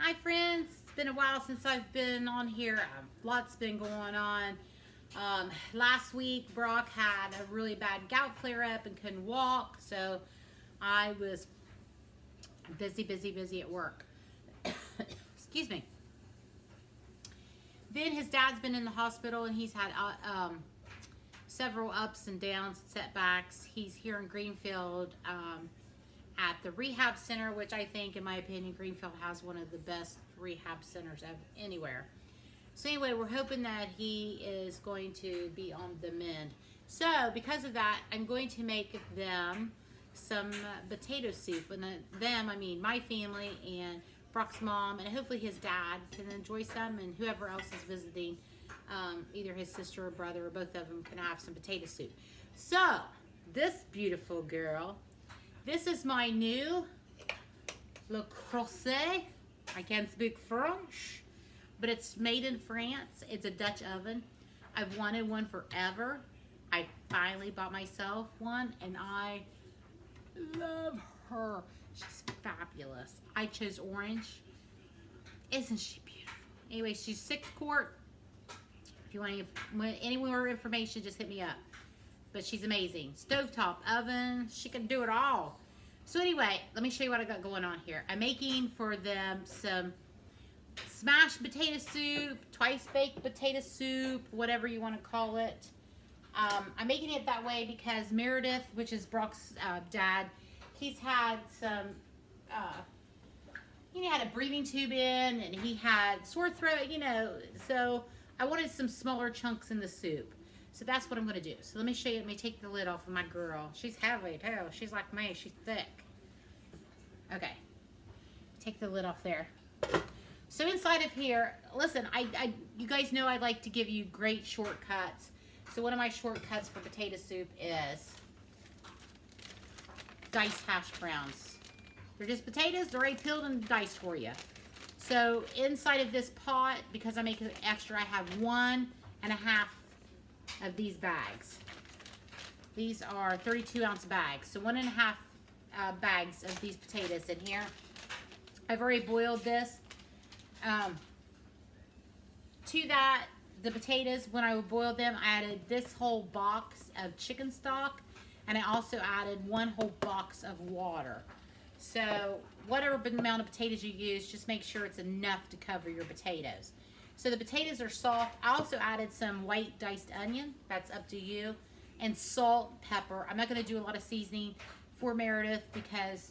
Hi friends, it's been a while since I've been on here. Lots been going on. Last week Brock had a really bad gout flare up and couldn't walk, so I was busy at work. Excuse me. Then his dad's been in the hospital and he's had several ups and downs, setbacks. He's here in Greenfield at the rehab center, which I think, in my opinion, Greenfield has one of the best rehab centers anywhere. So anyway, we're hoping that he is going to be on the mend. So because of that, I'm going to make them some potato soup. And them, I mean my family and Brock's mom, and hopefully his dad can enjoy some, and whoever else is visiting, either his sister or brother or both of them, can have some potato soup. So this beautiful girl, this is my new Le Creuset. I can't speak French, but it's made in France. It's a Dutch oven. I've wanted one forever. I finally bought myself one, and I love her. She's fabulous. I chose orange. Isn't she beautiful? Anyway, she's 6 quart. If you want any more information, just hit me up. But she's amazing. Stovetop oven. She can do it all. So anyway, let me show you what I got going on here. I'm making for them some smashed potato soup, twice baked potato soup, whatever you want to call it. I'm making it that way because Meredith, which is Brock's dad, he's had some, he had a breathing tube in, and he had sore throat, so I wanted some smaller chunks in the soup. So that's what I'm going to do. So let me show you. Let me take the lid off of my girl. She's heavy, too. She's like me. She's thick. Okay. Take the lid off there. So inside of here, listen, you guys know I like to give you great shortcuts. So one of my shortcuts for potato soup is diced hash browns. They're just potatoes. They're already peeled and diced for you. So inside of this pot, because I make it extra, I have 1.5 of these bags. These are 32-ounce bags. So 1.5 bags of these potatoes in here. I've already boiled this. To that, the potatoes, when I boiled them, I added this whole box of chicken stock, and I also added 1 whole box of water. So whatever amount of potatoes you use, just make sure it's enough to cover your potatoes. So the potatoes are soft. I also added some white diced onion. That's up to you. And salt, pepper. I'm not going to do a lot of seasoning for Meredith because,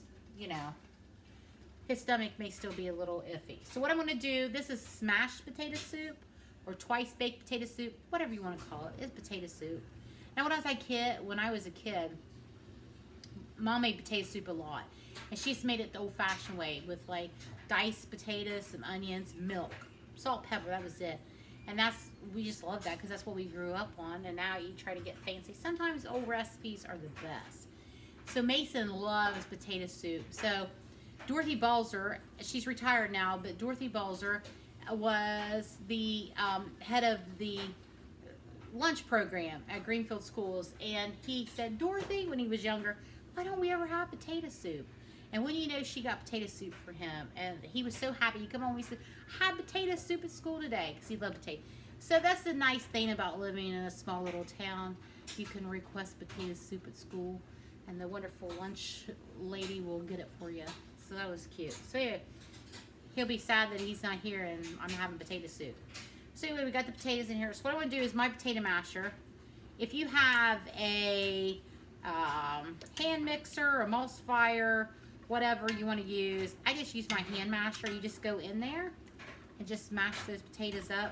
his stomach may still be a little iffy. So what I'm going to do, this is smashed potato soup or twice baked potato soup, whatever you want to call it. It's potato soup. Now when I was a kid, Mom made potato soup a lot. And she's made it the old-fashioned way with like diced potatoes, some onions, milk. Salt, pepper, that was it. And we just love that because that's what we grew up on, and now you try to get fancy. Sometimes old recipes are the best. So Mason loves potato soup. So Dorothy Balzer, she's retired now, but Dorothy Balzer was the head of the lunch program at Greenfield Schools, and he said, Dorothy, when he was younger, why don't we ever have potato soup? And when you know, she got potato soup for him, and he was so happy. He come home, he said, I had potato soup at school today, because he loved potato. So that's the nice thing about living in a small little town. You can request potato soup at school, and the wonderful lunch lady will get it for you. So that was cute. So anyway, he'll be sad that he's not here and I'm having potato soup. So anyway, we got the potatoes in here. So what I want to do is my potato masher. If you have a hand mixer, emulsifier, whatever you want to use. I just use my hand masher. You just go in there and just mash those potatoes up.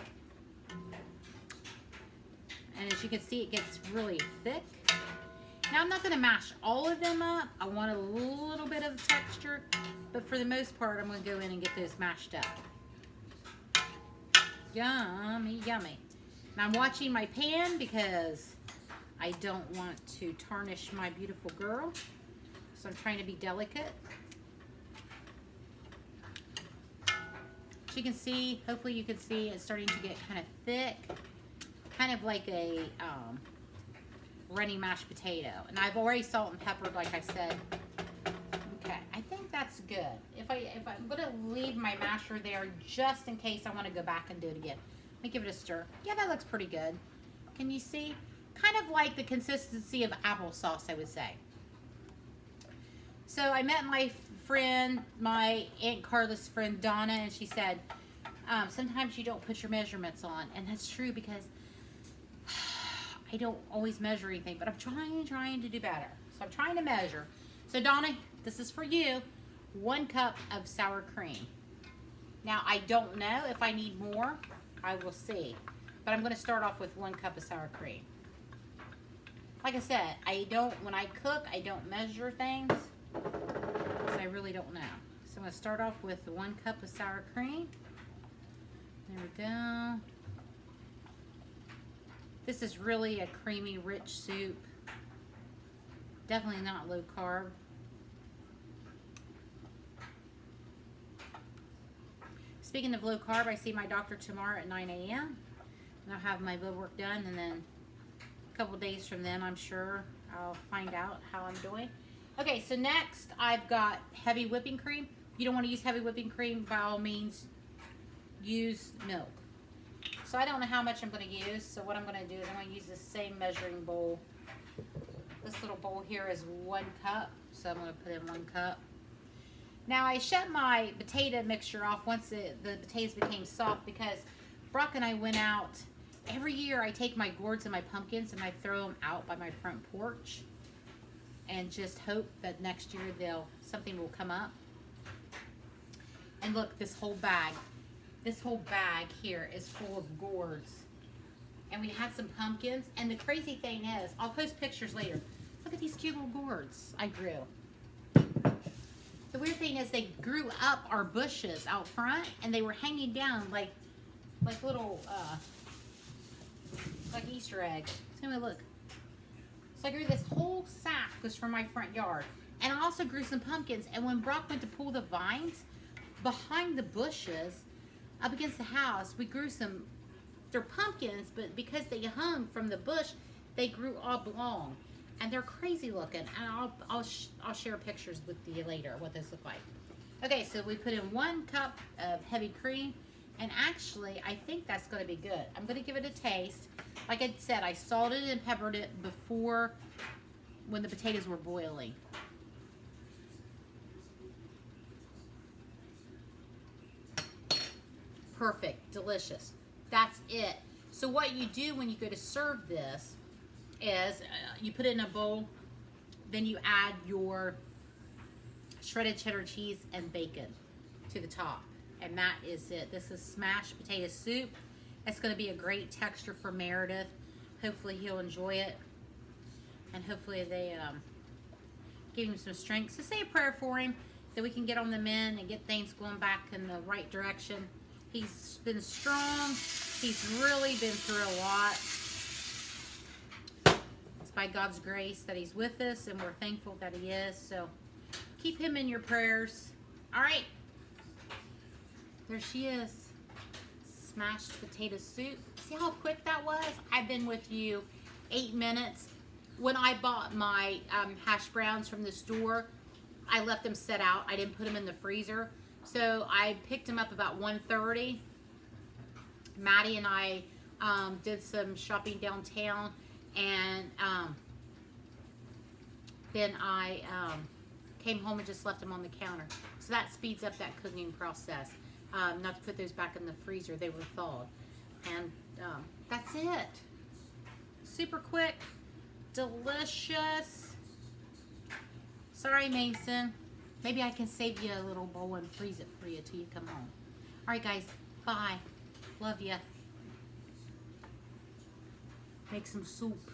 And as you can see, it gets really thick. Now I'm not going to mash all of them up. I want a little bit of texture, but for the most part, I'm going to go in and get those mashed up. Yummy, yummy. Now I'm watching my pan because I don't want to tarnish my beautiful girl. So I'm trying to be delicate. As you can see, hopefully you can see it's starting to get kind of thick. Kind of like a runny mashed potato. And I've already salt and peppered, like I said. Okay, I think that's good. If I'm gonna leave my masher there just in case I want to go back and do it again. Let me give it a stir. Yeah, that looks pretty good. Can you see? Kind of like the consistency of applesauce, I would say. So I met my friend, my Aunt Carla's friend Donna, and she said, sometimes you don't put your measurements on. And that's true because I don't always measure anything, but I'm trying to do better. So I'm trying to measure. So Donna, this is for you. 1 cup of sour cream. Now I don't know if I need more. I will see. But I'm going to start off with 1 cup of sour cream. Like I said, when I cook, I don't measure things. So I really don't know. So I'm going to start off with 1 cup of sour cream. There we go. This is really a creamy, rich soup. Definitely not low carb. Speaking of low carb, I see my doctor tomorrow at 9 a.m. and I'll have my blood work done, and then a couple days from then, I'm sure I'll find out how I'm doing. Okay, so next I've got heavy whipping cream. If you don't want to use heavy whipping cream, by all means, use milk. So I don't know how much I'm going to use, so what I'm going to do is I'm going to use the same measuring bowl. This little bowl here is 1 cup, so I'm going to put in 1 cup. Now I shut my potato mixture off once the potatoes became soft because Brock and I went out. Every year I take my gourds and my pumpkins and I throw them out by my front porch and just hope that next year something will come up. And look, this whole bag here is full of gourds. And we had some pumpkins, and the crazy thing is, I'll post pictures later. Look at these cute little gourds I grew. The weird thing is they grew up our bushes out front, and they were hanging down like little like Easter eggs. So anyway, look. So I grew this whole sack was from my front yard, and I also grew some pumpkins. And when Brock went to pull the vines behind the bushes up against the house, we grew some. They're pumpkins, but because they hung from the bush, they grew oblong. And they're crazy looking, and I'll share pictures with you later what those look like. Okay, so we put in 1 cup of heavy cream, and actually I think that's going to be good. I'm going to give it a taste. Like I said, I salted and peppered it before when the potatoes were boiling. Perfect, delicious. That's it. So what you do when you go to serve this is you put it in a bowl, then you add your shredded cheddar cheese and bacon to the top, and that is it. This is smashed potato soup. It's going to be a great texture for Meredith. Hopefully he'll enjoy it, and hopefully they give him some strength. So say a prayer for him that we can get on the mend and get things going back in the right direction. He's been strong. He's really been through a lot. By God's grace that he's with us, and we're thankful that he is. So keep him in your prayers. All right, there she is, smashed potato soup. See how quick that was? I've been with you 8 minutes. When I bought my hash browns from the store, I left them set out. I didn't put them in the freezer, so I picked them up about 1:30. Maddie and I did some shopping downtown, and then I came home and just left them on the counter. So that speeds up that cooking process. Not to put those back in the freezer, they were thawed. And that's it. Super quick, delicious. Sorry, Mason. Maybe I can save you a little bowl and freeze it for you till you come home. All right, guys. Bye. Love ya. Make some soup.